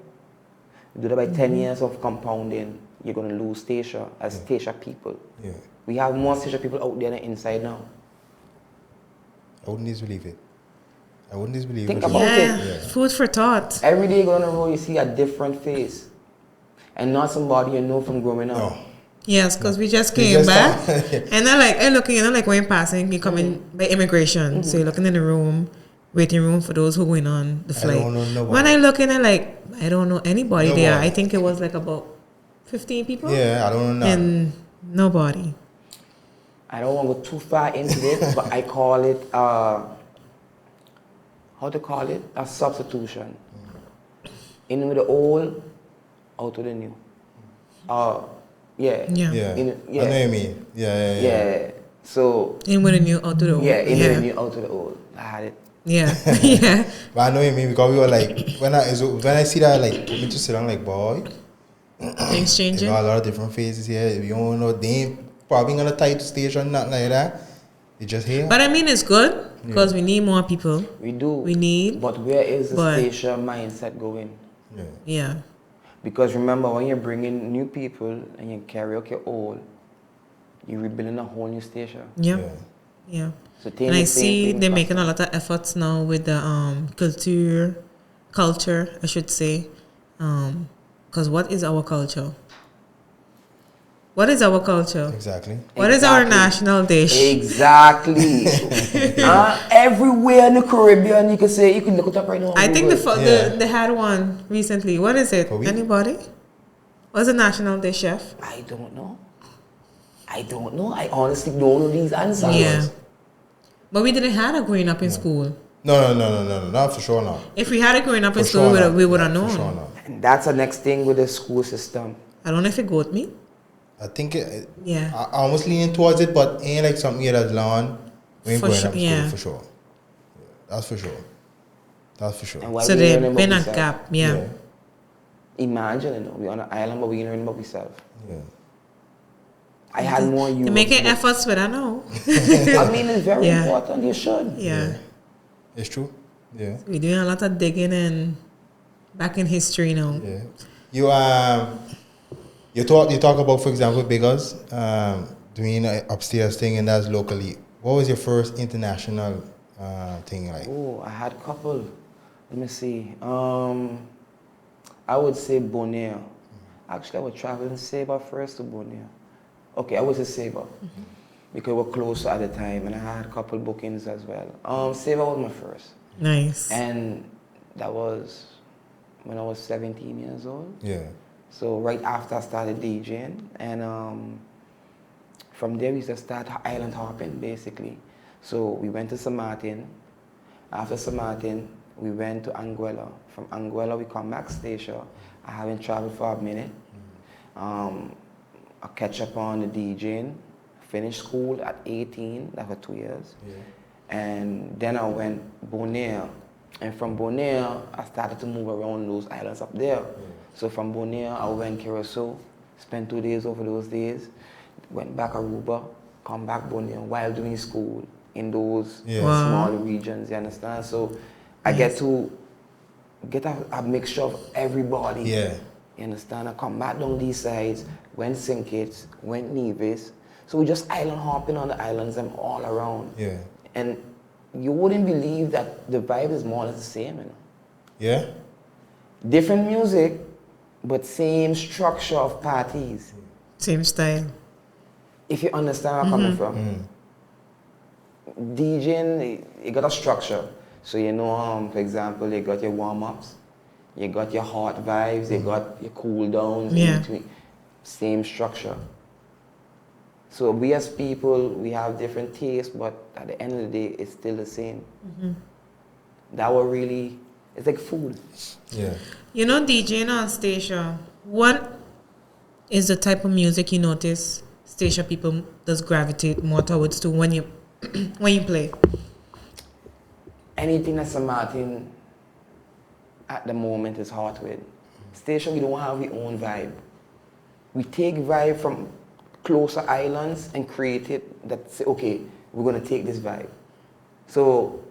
Do that by 10 years of compounding, you're going to lose Stacia as Stacia people. Yeah. We have more Stacia people out there than inside now. I wouldn't disbelieve it. I wouldn't disbelieve Think it. about Yeah, it. Yeah. food for thought. Every day you go on the road, you see a different face. And not somebody you know from growing up. No. Yes, because we just We came just back. started. And then like, I'm looking, you know, like when you're passing, you come in by immigration. So you're looking in the room, waiting room for those who going on the flight. don't know nobody. When I look in, I'm like, I don't know anybody there. Nobody. I think it was like about 15 people. Yeah, I don't know. And nobody. I don't want to go too far into this, but I call it, how to call it? A substitution. In with the old, out with the new. Yeah. Yeah. Yeah. In, I know what you mean. Yeah. So, In with the new, out to the old. yeah, in yeah. with the new, out with the old. I had it. Yeah. Yeah. But I know what you mean because we were like, when I see that, like, put me to sit down, like, boy, Things you changing. know, a lot of different faces here. You don't know, they ain't probably gonna tie to station, nothing like that. It's just here. But I mean, it's good because we need more people. We do. We need. But where is the Stacia mindset going? Yeah. Because remember, when you're bringing new people and you karaoke old, you're rebuilding a whole new Stacia. Yeah. So and I see they're making a lot of efforts now with the culture, I should say. Because what is our culture? What is our culture? Exactly. What is our national dish? Exactly. Everywhere in the Caribbean, you can say, you can look it up right now. I think they had one recently. What is it? Anybody? What's the national dish, chef? I don't know. I honestly don't know these answers. Yeah. But we didn't have it growing up in school. No, not for sure now. If we had it growing up in school, we would have known. For sure now. And that's the next thing with the school system. I don't know if it goat meat. I think I almost leaning towards it, but ain't like something here that's long. We ain't for going sure, up to school for sure. That's for sure. That's for sure. So they've been a gap, Imagine, we're on an island, but we learn about ourselves. Yeah. I had more you. They're making efforts, but I know. I mean, it's very important. You should. Yeah. It's true. Yeah. We're doing a lot of digging and back in history now. Yeah. You talk about, for example, Biggers doing an upstairs thing, and that's locally. What was your first international thing like? Oh, I had a couple. Let me see. I would say Bonaire. Actually, I would travel in Sabre first to Bonaire. Okay, I was a Sabre because we were close at the time, and I had a couple bookings as well. Sabre was my first. Nice. And that was when I was 17 years old. Yeah. So right after I started DJing, and from there we used to start island hopping basically. So we went to St. Martin. After St. Martin, we went to Anguilla. From Anguilla, we come back Stacia. I haven't traveled for a minute. I catch up on the DJing. Finished school at 18, that for 2 years. Yeah. And then I went Bonaire. And from Bonaire, I started to move around those islands up there. Yeah. So from Bonaire, I went Curacao, spent 2 days over those days, went back Aruba, come back Bonaire while doing school in those smaller regions, you understand? So I get to get a mixture of everybody. Yeah. You understand? I come back down these sides, went St. Kitts, went Nevis. So we just island hopping on the islands and all around. Yeah. And you wouldn't believe that the vibe is more or less the same, you know? Yeah? Different music, but same structure of parties. Same style. If you understand where I'm coming from. DJing, you got a structure. So you know, for example, you got your warm-ups, you got your hot vibes, you got your cool downs in between. Same structure. So we as people, we have different tastes, but at the end of the day, it's still the same. That will really, it's like food. Yeah. You know, DJing on Stacia, what is the type of music you notice Stacia people does gravitate more towards to when you play? Anything that St. Martin at the moment is hot with. Stacia, we don't have our own vibe. We take vibe from closer islands and create it that say, okay, we're gonna take this vibe. So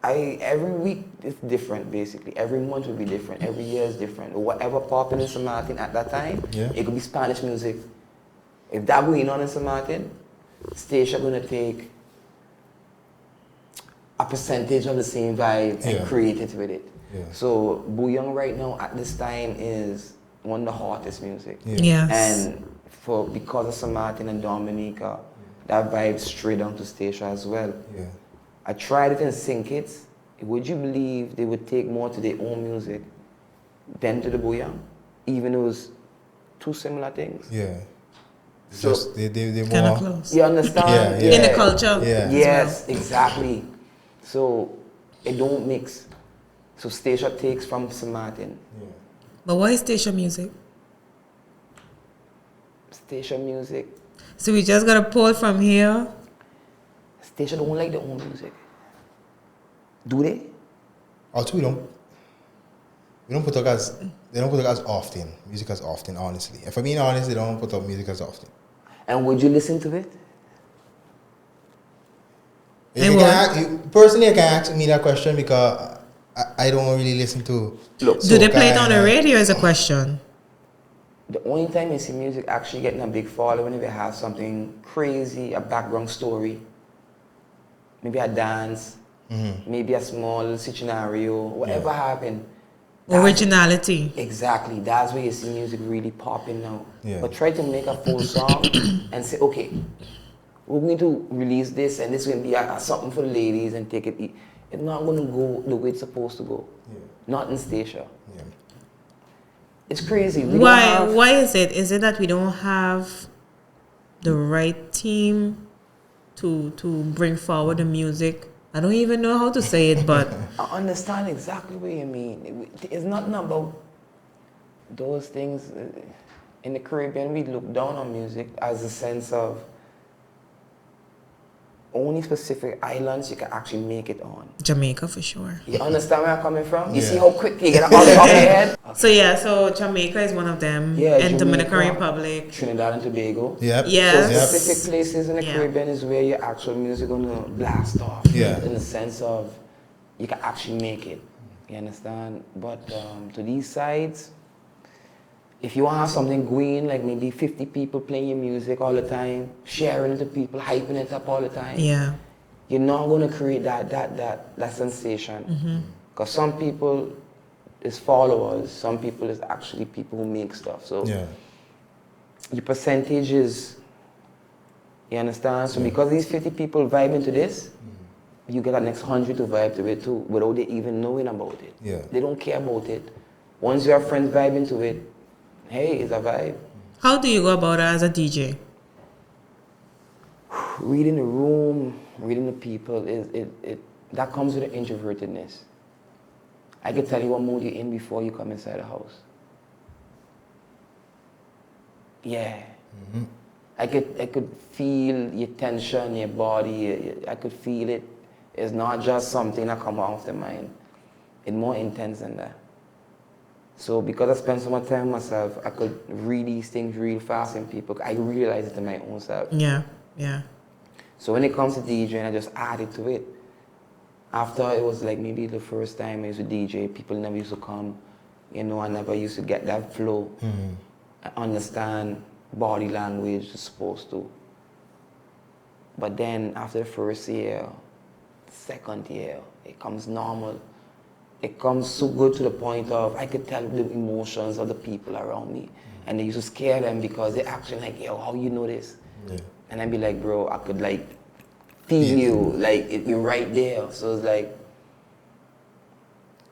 every week is different basically. Every month will be different. Every year is different. Whatever popping in St. Martin at that time, it could be Spanish music. If that going on in St. Martin, Stacia gonna take a percentage of the same vibe and create it with it. Yeah. So Bouillon right now at this time is one of the hottest music. Yes. And because of St. Martin and Dominica, that vibe straight down to Stacia as well. Yeah. I tried it in St. Kitts. Would you believe they would take more to their own music than to the Bouillon? Even though it was two similar things. Yeah. So just they more kind of close. You understand? In the culture. Yeah. Yes, exactly. So it don't mix. So Stacia takes from St. Martin. Yeah. But why is Stacia music? Stacia music. So we just gotta pull from here. Stacia don't like their own music. Do they? Also, they don't put up as often. Music as often, honestly. If I'm being honest, they don't put up music as often. And would you listen to it? Personally, I can't ask me that question because I don't really listen to. Look, Do they play it on the radio is a question. The only time you see music actually getting a big following if it has something crazy, a background story, maybe a dance, maybe a small scenario, whatever happened. Originality. Exactly. That's where you see music really popping now. Yeah. But try to make a full song and say, okay, we're going to release this and this is going to be something for the ladies and take it. It's not going to go the way it's supposed to go. Yeah. Not in Stacia. Yeah. It's crazy. Why is it? Is it that we don't have the right team to bring forward the music? I don't even know how to say it, but I understand exactly what you mean. It's not about those things. In the Caribbean, we look down on music as a sense of only specific islands you can actually make it on. Jamaica for sure. You understand where I'm coming from? You see how quick you get it all off your head? So Jamaica is one of them. Yeah, and Dominican Jamaica, Republic. Trinidad and Tobago. Yep. Yes. So specific places in the Caribbean is where your actual music gonna blast off. Yeah. In the sense of you can actually make it. You understand? But to these sides, if you want to have something going, like maybe 50 people playing your music all the time, sharing it to people, hyping it up all the time, you're not going to create that sensation. Because some people is followers, some people is actually people who make stuff. So your percentage is, you understand? So because these 50 people vibe into this, you get the next 100 to vibe to it too, without they even knowing about it. Yeah. They don't care about it. Once your friends vibe into it, hey, it's a vibe. How do you go about it as a DJ? Reading the room, reading the people, that comes with the introvertedness. I can tell you what mood you're in before you come inside the house. Yeah. I could feel your tension, your body. I could feel it. It's not just something that comes off the mind. It's more intense than that. So because I spend so much time with myself, I could read these things real fast in people. I realize it in my own self. Yeah. So when it comes to DJing, I just added to it. After it was like maybe the first time I used to DJ, people never used to come. You know, I never used to get that flow. I understand body language is supposed to. But then after the first year, second year, it comes normal. It comes so good to the point of I could tell the emotions of the people around me. And they used to scare them because they're actually like, yo, how you know this? Yeah. And I'd be like, bro, I could like feel you, like you're right there. So it's like,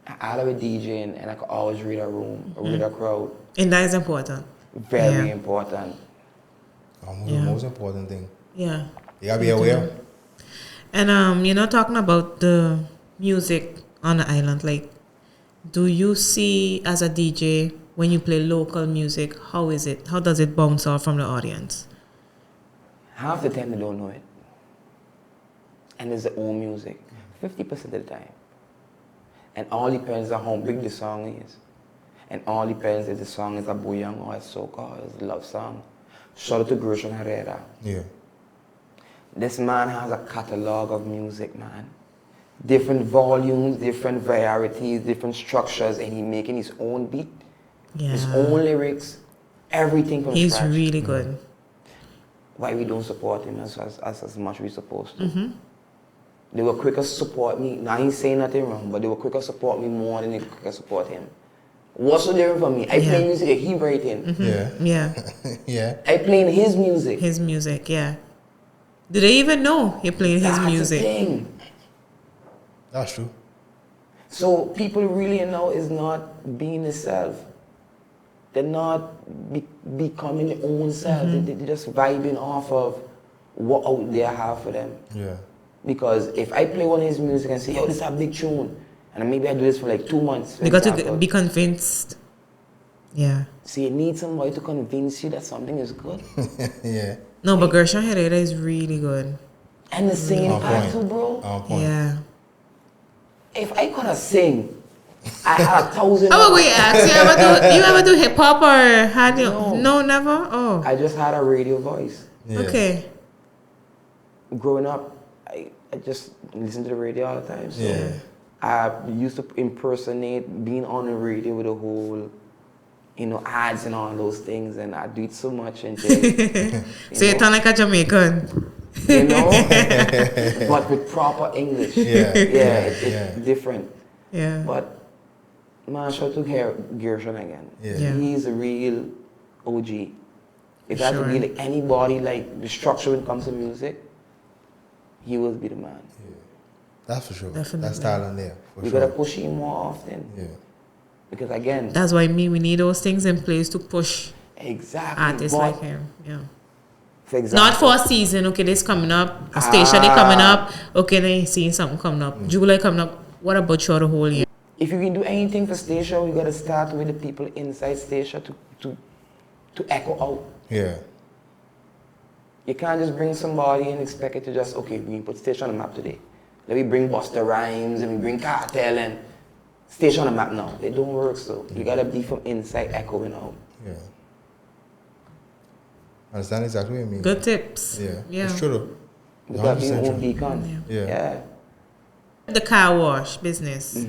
I love a DJing and I could always read a room, read a crowd. And that is important. Very important. The most important thing. Yeah. You gotta be aware. And talking about the music on the island, like, do you see as a DJ when you play local music, how is it? How does it bounce off from the audience? Half the time they don't know it. And it's their own music. 50% of the time. And all depends on how big the song is. And all depends if the song is a bouillon or a soca or it's a love song. Shout out to Gershon Herrera. Yeah. This man has a catalog of music, man. Different volumes, different varieties, different structures, and he's making his own beat, his own lyrics, everything from scratch. He's really good. Why we don't support him as much as we supposed to. They were quicker to support me. Now, I ain't saying nothing wrong, but they were quicker to support me more than they were quicker to support him. What's so different from me? I play music that he writing. Yeah. I playing his music. His music, yeah. Do they even know you're playing his music? That's the thing. That's true. So people really know is not being themselves. They're not becoming their own self. They're just vibing off of what out there have for them. Yeah. Because if I play one of his music and say, yo, this is a big tune, and maybe I do this for like 2 months. You got to be convinced. Yeah. So you need somebody to convince you that something is good. Yeah. No, but Gershon Herrera is really good. And the singing part too, bro. On point. Yeah. If I could have sing, I had 1,000. How about we ask? You ever do hip hop or had you? No. No, never? Oh. I just had a radio voice. Yeah. Okay. Growing up, I just listened to the radio all the time. So Yeah. I used to impersonate being on the radio with the whole, ads and all those things, and I do it so much until So you sound like a Jamaican. but with proper English. Yeah. It's different. Yeah. But man, shout out to Gershon again. Yeah. He's a real OG. If I had to Sure. be like anybody, like the structure when it comes to music, he will be the man. That's for sure. Definitely. That's talent there. For We sure. gotta push him more often. Yeah. Because again, That's why we need those things in place to push exactly. artists but like him. Yeah. For example, Not for a season. Okay, this coming up. A Stacia they coming up. Okay, then you seeing something coming up. July coming up. What about you the whole year? if you can do anything for Stacia, we gotta start with the people inside Stacia to echo out. Yeah. You can't just bring somebody and expect it to just, okay, we can put Stacia on the map today. Let me bring Busta Rhymes and we bring Cartel and Stacia on the map now. It don't work so. You gotta be from inside echoing out. Yeah. Understand exactly what you mean. Good tips. Yeah. Yeah. It's true though. You gotta be your 100% own true. beacon. Yeah. The car wash business.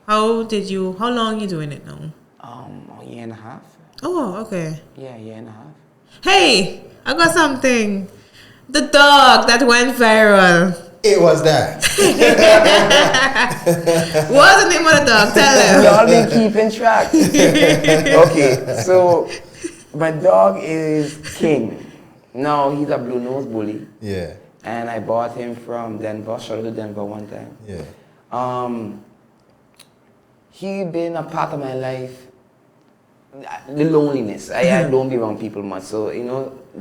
How long you doing it now? A year and a half. Oh, okay. Yeah, a year and a half. Hey, I got something. The dog that went viral. It was that. What's the name of the dog? Tell them. Y'all been keeping track. Okay, so my dog is King. Now he's a blue nose bully. Yeah. And I bought him from Denver. Shout out to Denver one time. Yeah. He been a part of my life. The loneliness. I don't be around people much. So,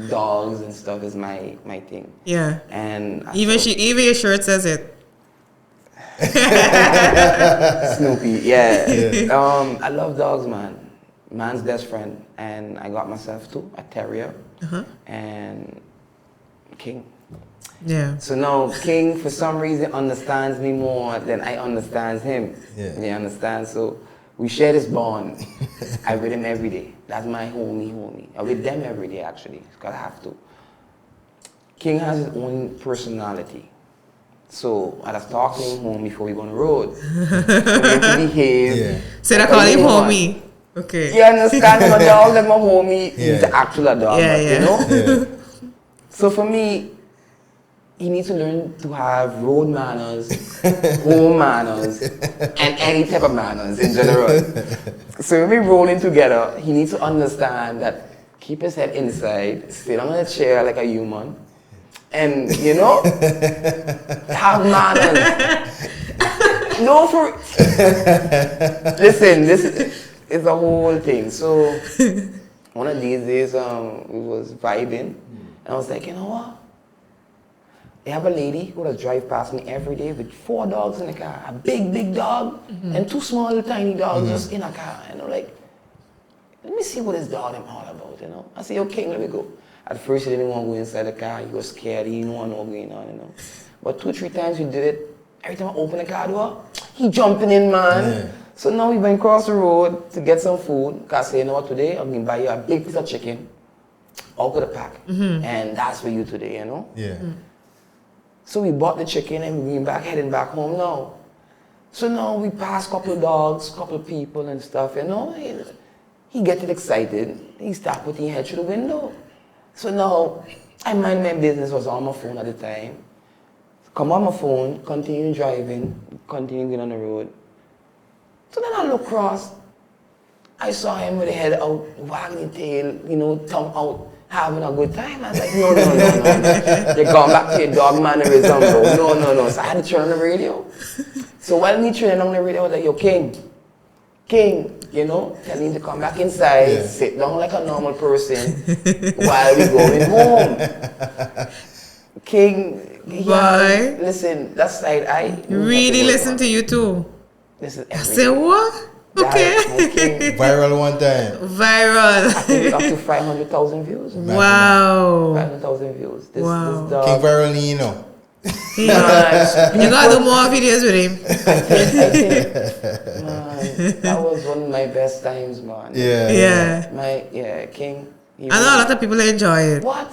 dogs and stuff is my thing. Yeah. And Even your shirt says it. Snoopy, yeah. I love dogs, man. Man's best friend. And I got myself too, a terrier. And King. Yeah. So now King, for some reason, understands me more than I understand him. Yeah. You understand? So we share this bond. I with him every day. That's my homie. I with them every day, actually, because I have to. King has his own personality. So I was talking to him home before we go on the road. So we need to behave. Yeah. So they call him homie. Okay. You understand? My dog like my homie. He's the actual dog, Yeah, but, yeah. Yeah. So for me, he needs to learn to have road manners, home manners, and any type of manners in general. So when we rolling together, he needs to understand that keep his head inside, sit on a chair like a human, and have manners. No, for listen, this is the whole thing. So one of these days, we was vibing, and I was like, you know what? They have a lady who does drive past me every day with 4 dogs in the car. A big dog and 2 small, tiny dogs just in a car. And I'm like, let me see what this dog I'm all about, I say, okay, let me go. At first, he didn't want to go inside the car. He was scared. He didn't want to know what's going on, But 2 or 3 times we did it. Every time I open the car door, he jumping in, man. Yeah. So now we went across the road to get some food. Cause I say, you know what, today I'm going to buy you a big piece of chicken out of the pack. And that's for you today, Yeah. So we bought the chicken and we're heading back home now. So now we pass couple of dogs, couple of people and stuff, He getting excited. He start putting his head through the window. So now, I mind my business, was on my phone at the time. Come on my phone, continue driving, continue going on the road. So then I look across. I saw him with the head out, wagging his tail, tongue out, having a good time. I was like, no. You're going back to your dog mannerism, bro. No. So I had to turn on the radio. So while me turning on the radio, I was like, yo, King, tell him to come back inside, sit down like a normal person while we going home. King, Boy. Listen, that side eye. Really listen to you too. This is I say what? Okay. Viral one time. Viral. I think up to 500,000 views. Wow. 500,000 views. This King dog. Viral Nino. You gotta do more videos with him. I think, man, that was one of my best times, man. Yeah. Yeah. King. I know a lot of people enjoy it. What?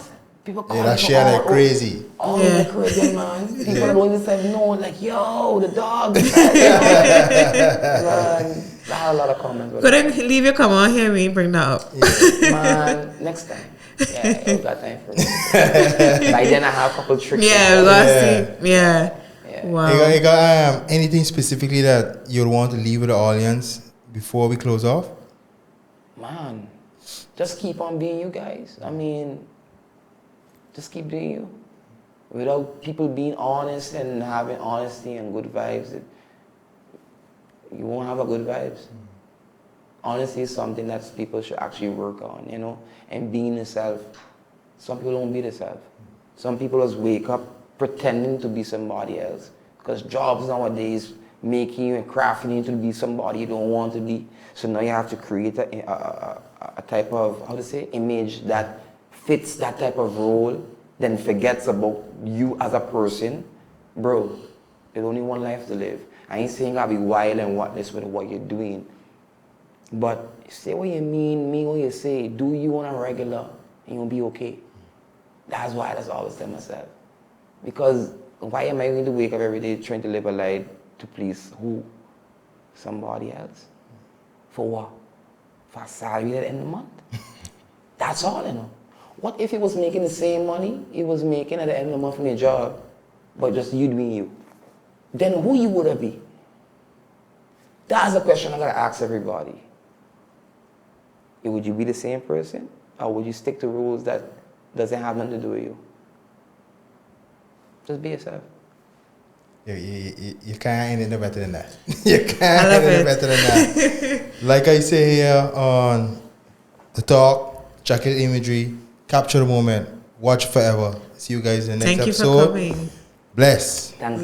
People call Yeah, that me shit like crazy. All Yeah. in the Caribbean, man. People Yeah. don't even say no, like, yo, the dog. Man, I had a lot of comments. But Couldn't leave your comment here. We bring that up. man, next time. Yeah, you got time for me. By then I have a couple tricks. Yeah, we gotta see. Yeah. Yeah. Wow. You got anything specifically that you'd want to leave with the audience before we close off? Man, just keep on being you guys. I mean, just keep being you. Without people being honest and having honesty and good vibes, you won't have a good vibes. Honesty is something that people should actually work on, you know, and being yourself. Some people don't be themselves. Some people just wake up pretending to be somebody else, because jobs nowadays making you and crafting you to be somebody you don't want to be. So now you have to create a type of, how to say, image that fits that type of role, then forgets about you as a person. Bro, there's only one life to live. I ain't saying I'll be wild and whatness with what you're doing, but say what you mean what you say, do you on a regular, and you'll be okay. That's why I just always tell myself. Because why am I going to wake up every day trying to live a life to please who? Somebody else. For what? For a salary at the end of the month? That's all, you know. What if he was making the same money he was making at the end of the month from your job, but just you doing you? Then who you would have be? That's the question I gotta ask everybody. Would you be the same person? Or would you stick to rules that doesn't have nothing to do with you? Just be yourself. You can't end it better than that. You can't end it better than that. Like I say here on the talk, jacket imagery, capture the moment, watch forever. See you guys in the next Thank you episode. for coming. Bless. Thanks.